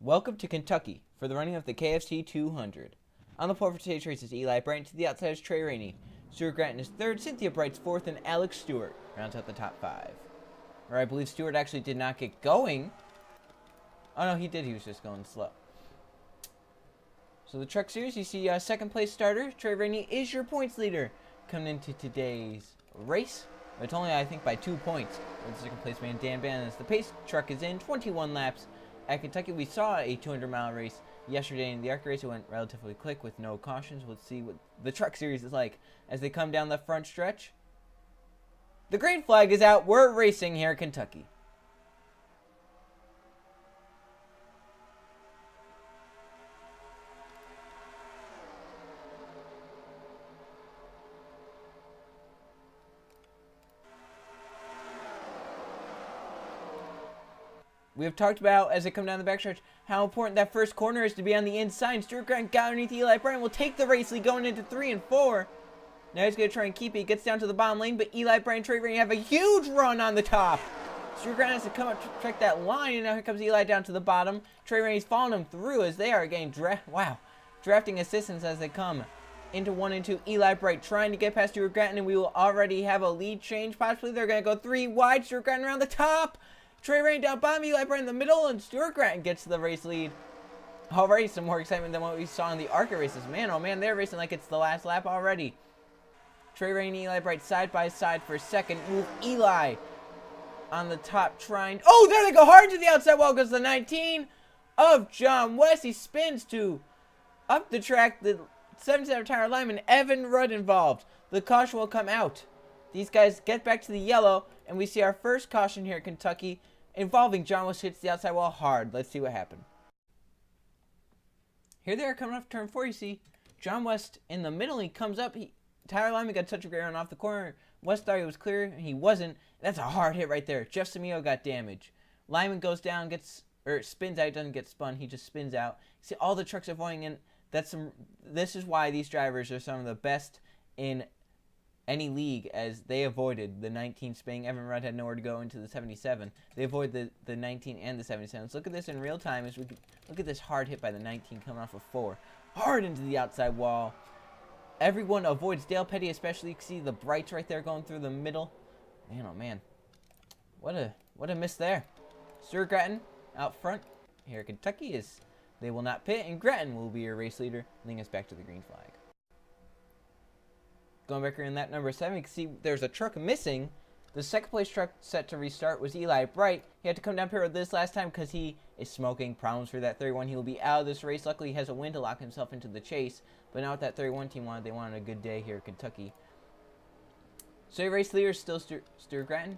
Welcome to Kentucky for the running of the KFC 200. On the pole for today's race is Eli Brandt. To the outside is Trey Rainey. Stuart Gratton is third, Cynthia Bright's fourth, and Alex Stewart rounds out the top five. Or I believe Stewart actually did not get going. Oh no, he did. He was just going slow. So the truck series, you see second place starter, Trey Rainey, is your points leader coming into today's race. It's only, I think, by 2 points. The second place man, Dan Bannon, as the pace truck is in 21 laps. At Kentucky, we saw a 200-mile race yesterday in the ARC race. It went relatively quick with no cautions. Let's see what the truck series is like as they come down the front stretch. The green flag is out. We're racing here at Kentucky. We have talked about, as they come down the backstretch, how important that first corner is to be on the inside. Stuart Grant got underneath Eli Brandt, will take the race lead going into 3 and 4. Now he's going to try and keep it. He gets down to the bottom lane, but Eli Brandt and Trey Rainey have a huge run on the top. Stuart Grant has to come up to check that line, and now here comes Eli down to the bottom. Trey Rainey's following him through as they are getting drafting assistance as they come into 1 and 2. Eli Brandt trying to get past Stuart Grant, and we will already have a lead change. Possibly they're going to go 3 wide. Stuart Grant around the top. Trey Rainey down bottom, Eli Brandt in the middle, and Stuart Grant gets the race lead. Already some more excitement than what we saw in the ARCA races. Man, oh man, they're racing like it's the last lap already. Trey Rainey and Eli Brandt side by side for second. Move Eli on the top trying. Oh, there they go hard to the outside wall. Goes the 19 of John West. He spins to up the track. The 77 tire lineman, Evan Rudd, involved. The caution will come out. These guys get back to the yellow, and we see our first caution here at Kentucky involving John West. Hits the outside wall hard. Let's see what happened. Here they are coming off turn 4. You see John West in the middle. He comes up. Tire lineman got a touch of ground off the corner. West thought he was clear, and he wasn't. That's a hard hit right there. Jeff Semio got damage. Lyman goes down, spins out. Doesn't get spun. He just spins out. See, all the trucks are avoiding in. This is why these drivers are some of the best in any league, as they avoided the 19 spinning. Evan Rudd had nowhere to go into the 77. They avoid the 19 and the 77. Let's look at this in real time as we look at this hard hit by the 19 coming off of 4. Hard into the outside wall. Everyone avoids Dale Petty, especially. You can see the brights right there going through the middle. Man, oh man. What a miss there. Stuart Gratton out front here at Kentucky is they will not pit, and Gratton will be your race leader, leading us back to the green flag. Going back here in that number 7, you can see there's a truck missing. The second place truck set to restart was Eli Bright. He had to come down here with this last time because he is smoking. Problems for that 31. He will be out of this race. Luckily, he has a win to lock himself into the chase. But now with that 31 team they wanted a good day here at Kentucky. So your race leader is still Stuart Gratton.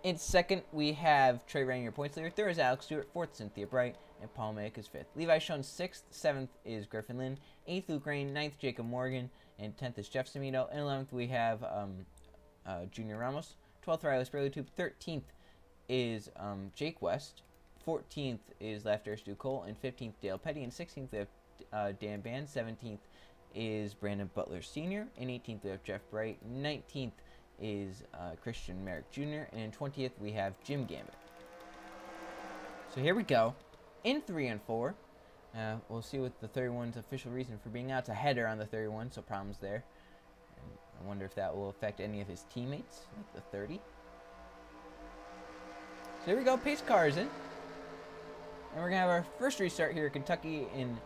In second, we have Trey Rainey, your points leader. Third is Alex Stewart. Fourth, Cynthia Bright. And Paul Mack is fifth. Levi Schoen 6th. 7th is Griffin Lynn. 8th, Luke Rain. 9th, Jacob Morgan. And 10th is Jeff Semino. And 11th, we have Junior Ramos. 12th, Riley Sprayletube. 13th is Jake West. 14th is Laughter Stu Cole. And 15th, Dale Petty. And 16th, we have Dan Band. 17th is Brandon Butler Sr. And 18th, we have Jeff Bright. 19th is Christian Merrick Jr. And in 20th, we have Jim Gambit. So here we go. In 3 and 4. We'll see what the 31's official reason for being out. It's a header on the 31, so problems there. And I wonder if that will affect any of his teammates, like the 30. So here we go. Pace car is in. And we're going to have our first restart here at Kentucky in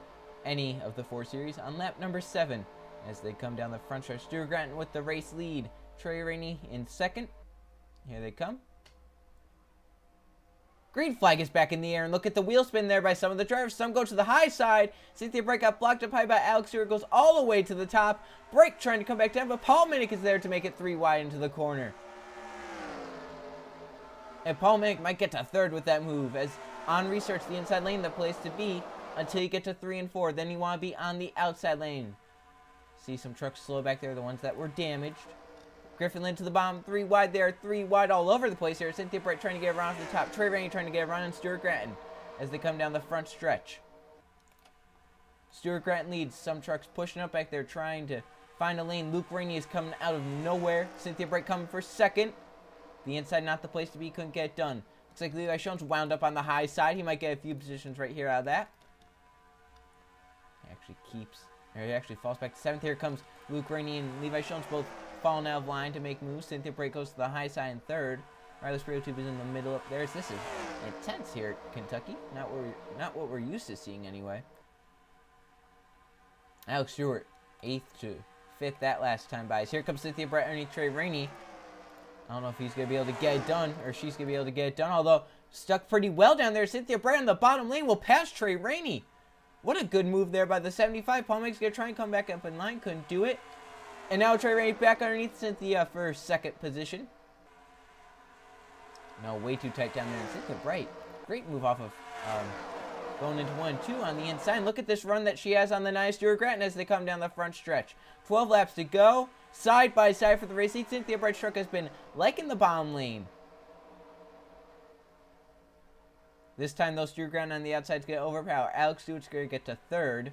any of the 4 series on lap number 7 as they come down the front stretch. Stuart Gratton with the race lead. Trey Rainey in second. Here they come. Green flag is back in the air, and look at the wheel spin there by some of the drivers. Some go to the high side. Cynthia Bright got blocked up high by Alex Stewart, goes all the way to the top. Bright trying to come back down, but Paul Minnick is there to make it 3 wide into the corner. And Paul Minnick might get to third with that move, as on research, the inside lane, the place to be until you get to 3 and 4. Then you want to be on the outside lane. See some trucks slow back there, the ones that were damaged. Griffin Lynn to the bottom, 3 wide there, 3 wide all over the place here. Cynthia Bright trying to get around to the top. Trey Rainey trying to get around, and Stuart Gratton as they come down the front stretch. Stuart Gratton leads. Some trucks pushing up back there trying to find a lane. Luke Rainey is coming out of nowhere. Cynthia Bright coming for second. The inside not the place to be, couldn't get it done. Looks like Levi Schoen's wound up on the high side. He might get a few positions right here out of that. He actually falls back to 7th. Here comes Luke Rainey and Levi Jones both falling out of line to make moves. Cynthia Bright goes to the high side in 3rd. Riley Tube is in the middle up there. This is intense here at Kentucky. Not what we're used to seeing anyway. Alex Stewart, 8th to 5th that last time by. Here comes Cynthia Bright underneath Trey Rainey. I don't know if he's going to be able to get it done, or she's going to be able to get it done, although stuck pretty well down there. Cynthia Bright on the bottom lane will pass Trey Rainey. What a good move there by the 75. Paul Meg's going to try and come back up in line. Couldn't do it. And now Trey Rainey back underneath Cynthia for 2nd position. No, way too tight down there. And Cynthia Bright, great move off of going into 1 and 2 on the inside. Look at this run that she has on the Nia Stewart Grattan as they come down the front stretch. 12 laps to go. Side by side for the race lead. Cynthia Bright's truck has been liking the bottom lane. This time, though, Stewart Grattan on the outside is going to overpower. Alex Stewart's going to get to 3rd.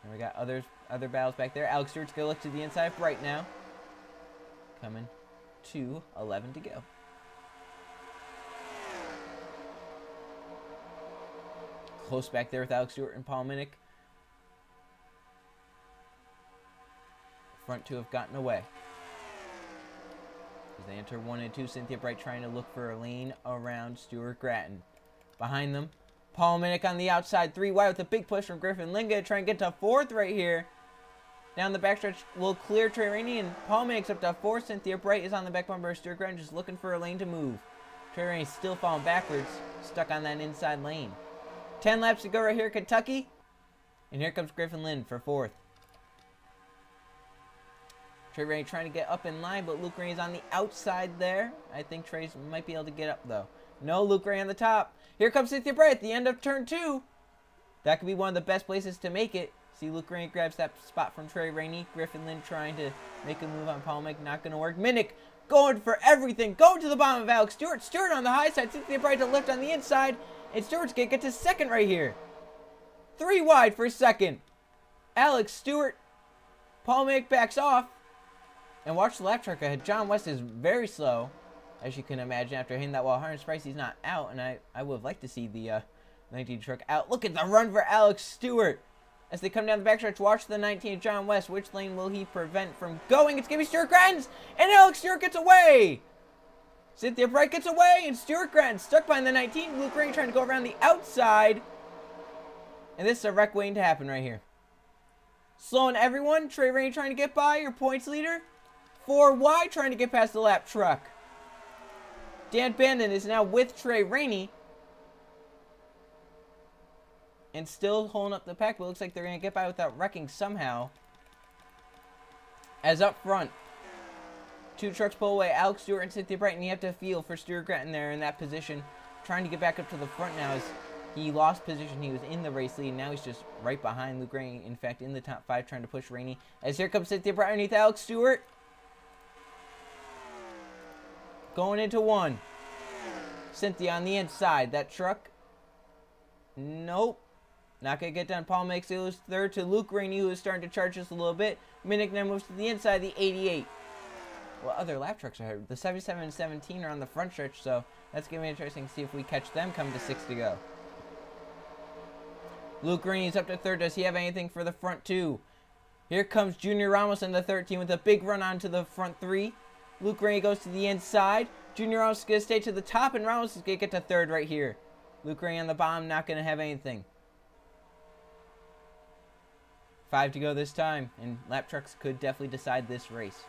And we got other battles back there. Alex Stewart's going to look to the inside Bright now. Coming to 11 to go. Close back there with Alex Stewart and Paul Minnick. Front 2 have gotten away. As they enter 1 and 2, Cynthia Bright trying to look for a lane around Stewart Grattan. Behind them, Paul Minnick on the outside, 3 wide with a big push from Griffin Linga. Try and get to 4th right here. Down the backstretch will clear Trey Rainey, and Paul Minnick's up to 4th. Cynthia Bright is on the back bumper. Stewart Grattan just looking for a lane to move. Trey Rainey's still falling backwards, stuck on that inside lane. 10 laps to go right here, Kentucky. And here comes Griffin Lynn for 4th. Trey Rainey trying to get up in line, but Luke Rainey's on the outside there. I think Trey's might be able to get up, though. No, Luke Rainey on the top. Here comes Cynthia Bright at the end of turn 2. That could be one of the best places to make it. See, Luke Rainey grabs that spot from Trey Rainey. Griffin Lynn trying to make a move on Paul Minnick. Not going to work. Minnick going for everything. Going to the bottom of Alex Stewart. Stewart on the high side. Cynthia Bright to lift on the inside. And Stewart's going to get to 2nd right here. 3 wide for 2nd. Alex Stewart. Paul Minnick backs off. And watch the lap track ahead. John West is very slow, as you can imagine, after hitting that wall. Harness Price, he's not out. And I would have liked to see the 19 truck out. Look at the run for Alex Stewart. As they come down the backstretch, watch the 19 John West. Which lane will he prevent from going? It's going to be Stewart Grattan's. And Alex Stewart gets away. Cynthia Bright gets away, and Stewart Grattan stuck behind the 19. Luke Rainey trying to go around the outside. And this is a wreck waiting to happen right here. Slowing everyone. Trey Rainey trying to get by, your points leader. 4 wide trying to get past the lap truck. Dan Bandon is now with Trey Rainey. And still holding up the pack, but it looks like they're going to get by without wrecking somehow. As up front, 2 trucks pull away, Alex Stewart and Cynthia Bright, and you have to feel for Stewart Grattan there in that position. Trying to get back up to the front now as he lost position. He was in the race lead, and now he's just right behind Luke Rainey, in fact, in the top 5, trying to push Rainey. As here comes Cynthia Bright underneath Alex Stewart. Going into 1. Cynthia on the inside. That truck, nope. Not going to get done. Paul makes it lose 3rd to Luke Rainey, who is starting to charge just a little bit. Minnick now moves to the inside, the 88. Well, other lap trucks are here. The 77 and 17 are on the front stretch, so that's going to be interesting to see if we catch them coming to 6 to go. Luke Rainey's up to 3rd. Does he have anything for the front 2? Here comes Junior Ramos in the 13 with a big run onto the front 3. Luke Rainey goes to the inside. Junior Ramos is going to stay to the top, and Ramos is going to get to 3rd right here. Luke Rainey on the bottom, not going to have anything. 5 to go this time, and lap trucks could definitely decide this race.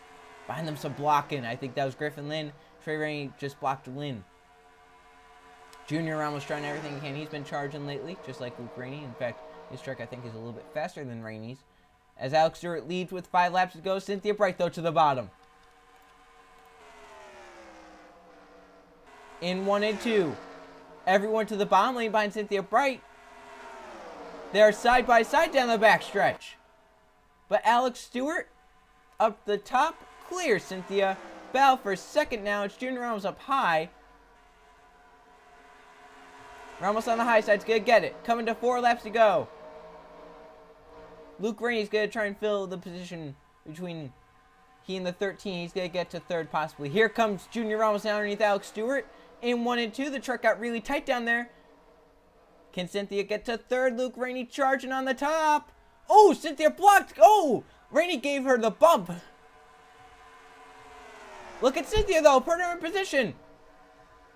Behind them some blocking. I think that was Griffin Lynn. Trey Rainey just blocked Lynn. Junior Ramos trying everything he can. He's been charging lately, just like Luke Rainey. In fact, his truck I think is a little bit faster than Rainey's. As Alex Stewart leads with 5 laps to go. Cynthia Bright though to the bottom. In 1 and 2. Everyone to the bottom lane behind Cynthia Bright. They're side by side down the backstretch. But Alex Stewart up the top. Clear Cynthia. Battle for 2nd now. It's Junior Ramos up high. Ramos on the high side's going to get it. Coming to 4 laps to go. Luke Rainey's going to try and fill the position between he and the 13. He's going to get to 3rd possibly. Here comes Junior Ramos now underneath Alex Stewart. In 1 and 2, the truck got really tight down there. Can Cynthia get to 3rd? Luke Rainey charging on the top. Oh, Cynthia blocked. Oh, Rainey gave her the bump. Look at Cynthia, though. Put her in position.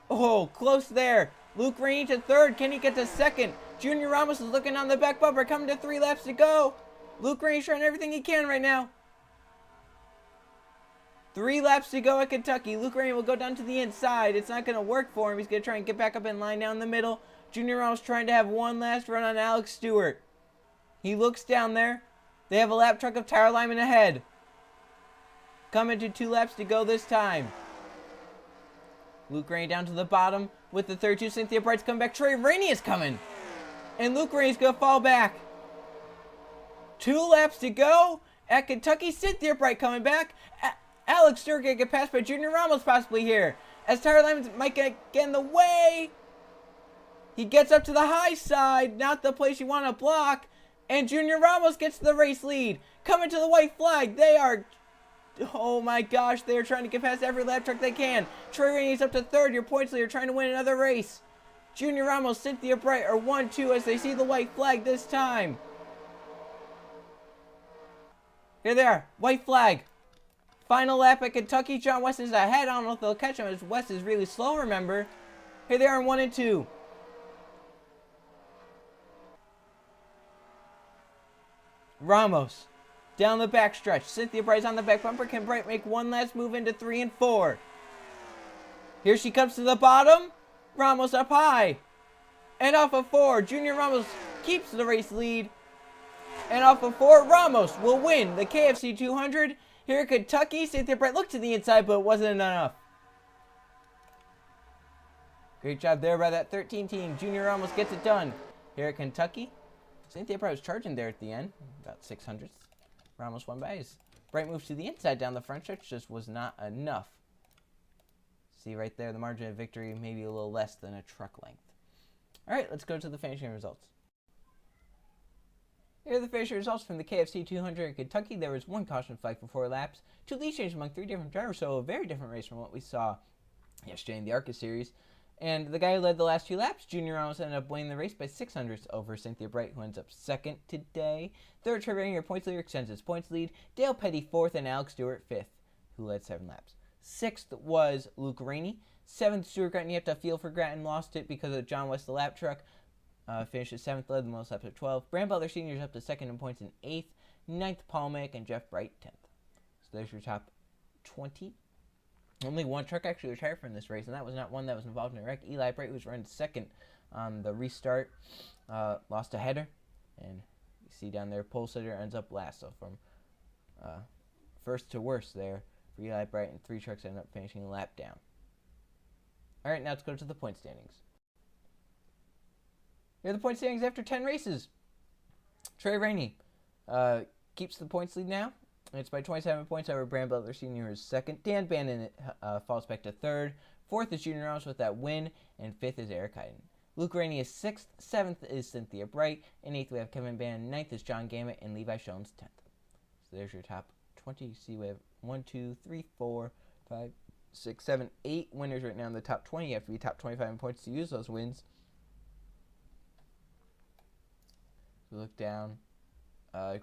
Oh, close there. Luke Rainey to third. Can he get to second? Junior Ramos is looking on the back bumper. Coming to 3 laps to go. Luke Rainey's trying everything he can right now. 3 laps to go at Kentucky. Luke Rainey will go down to the inside. It's not going to work for him. He's going to try and get back up in line down the middle. Junior Ramos trying to have one last run on Alex Stewart. He looks down there. They have a lap truck of Tyler Lyman ahead. Coming to 2 laps to go this time. Luke Rainey down to the bottom with the 32. Cynthia Bright's coming back. Trey Rainey is coming. And Luke Rainey's going to fall back. 2 laps to go at Kentucky. Cynthia Bright coming back. Alex Stewart going to get passed by Junior Ramos possibly here. As Tyler Lyman might get in the way. He gets up to the high side. Not the place you want to block. And Junior Ramos gets the race lead. Coming to the white flag. They are... Oh my gosh, they're trying to get past every lap truck they can. Trey Rainey's up to third. Your points leader trying to win another race. Junior Ramos, Cynthia Bright are 1-2 as they see the white flag this time. Here they are. White flag. Final lap at Kentucky. John West is ahead. I don't know if they'll catch him as West is really slow, remember. Here they are in 1 and 2. Ramos. Down the backstretch. Cynthia Bright's on the back bumper. Can Bright make one last move into 3 and 4? Here she comes to the bottom. Ramos up high. And off of 4. Junior Ramos keeps the race lead. And off of 4, Ramos will win the KFC 200. Here at Kentucky, Cynthia Bright looked to the inside, but it wasn't enough. Great job there by that 13 team. Junior Ramos gets it done. Here at Kentucky, Cynthia Bright was charging there at the end. About 600th. Ramos won by his. Bright moves to the inside down the front stretch, just was not enough. See right there, the margin of victory maybe a little less than a truck length. All right, let's go to the finishing results. Here are the finishing results from the KFC 200 in Kentucky. There was 1 caution flag for 4 laps, 2 lead changes among 3 different drivers, so a very different race from what we saw yesterday in the ARCA series. And the guy who led the last 2 laps, Junior Ramos, ended up winning the race by 600ths over Cynthia Bright, who ends up 2nd today. 3rd, Trey Rainey, points leader, extends his points lead. Dale Petty 4th, and Alex Stewart 5th, who led 7 laps. 6th was Luke Rainey. 7th, Stuart Grattan. You have to feel for Grattan. Lost it because of John West, the lap truck. Finished at 7th, led the most laps at 12. Brand Butler Sr. is up to 2nd in points in 8th. 9th, Paul Mack, and Jeff Bright 10th. So there's your top 20. Only 1 truck actually retired from this race, and that was not one that was involved in a wreck. Eli Bright, who was running 2nd on the restart, lost a header. And you see down there, pole sitter ends up last. So from first to worst there for Eli Bright, and 3 trucks end up finishing a lap down. All right, now let's go to the point standings. Here are the point standings after 10 races. Trey Rainey keeps the points lead now. It's by 27 points over Brand Butler Sr. is 2nd. Dan Bannon falls back to 3rd. 4th is Junior Ramos with that win. And 5th is Eric Hyden. Luke Rainey is 6th. 7th is Cynthia Bright. In 8th we have Kevin Bannon. 9th is John Gamet. And Levi Shones 10th. So there's your top 20. You see we have 1, 2, 3, 4, 5, 6, 7, 8 winners right now in the top 20. You have to be top 25 in points to use those wins. We look down.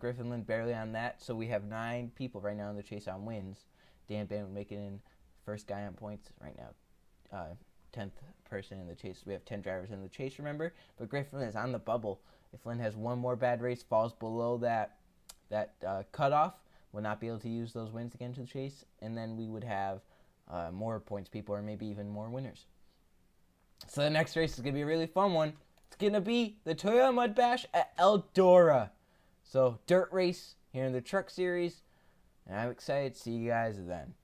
Griffin Lynn barely on that, so we have 9 people right now in the chase on wins. Dan Bannon making in first guy on points right now. 10th person in the chase. We have 10 drivers in the chase, remember? But Griffin Lynn is on the bubble. If Lynn has 1 more bad race, falls below that cutoff, will not be able to use those wins again to the chase, and then we would have more points people or maybe even more winners. So the next race is going to be a really fun one. It's going to be the Toyota Mud Bash at Eldora. So, dirt race here in the truck series, and I'm excited to see you guys then.